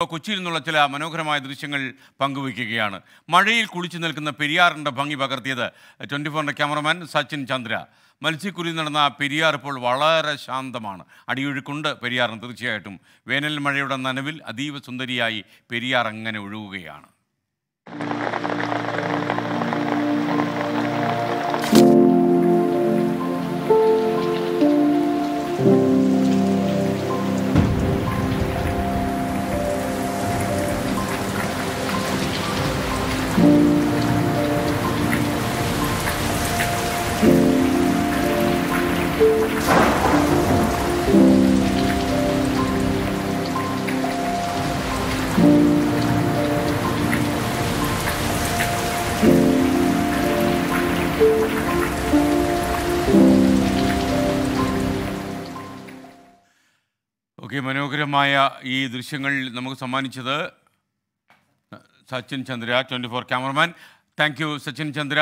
കൊച്ചിയിൽ നിന്നുള്ള ചില മനോഹരമായ ദൃശ്യങ്ങൾ പങ്കുവയ്ക്കുകയാണ്. മഴയിൽ കുളിച്ചു നിൽക്കുന്ന പെരിയാറിൻ്റെ ഭംഗി പകർത്തിയത് 24-ന്റെ ക്യാമറമാൻ സച്ചിൻ ചന്ദ്ര. മത്സ്യക്കുരുതി നടന്ന പെരിയാർ ഇപ്പോൾ വളരെ ശാന്തമാണ്. അടിയൊഴുക്കുണ്ട് പെരിയാറിന് തീർച്ചയായിട്ടും. വേനൽ മഴയുടെ നനവിൽ അതീവ സുന്ദരിയായി പെരിയാർ അങ്ങനെ ഒഴുകുകയാണ്. മനോഹരമായ ഈ ദൃശ്യങ്ങൾ നമുക്ക് സമ്മാനിച്ചത് Sachin Chandra, 24 cameraman. Thank you Sachin Chandra.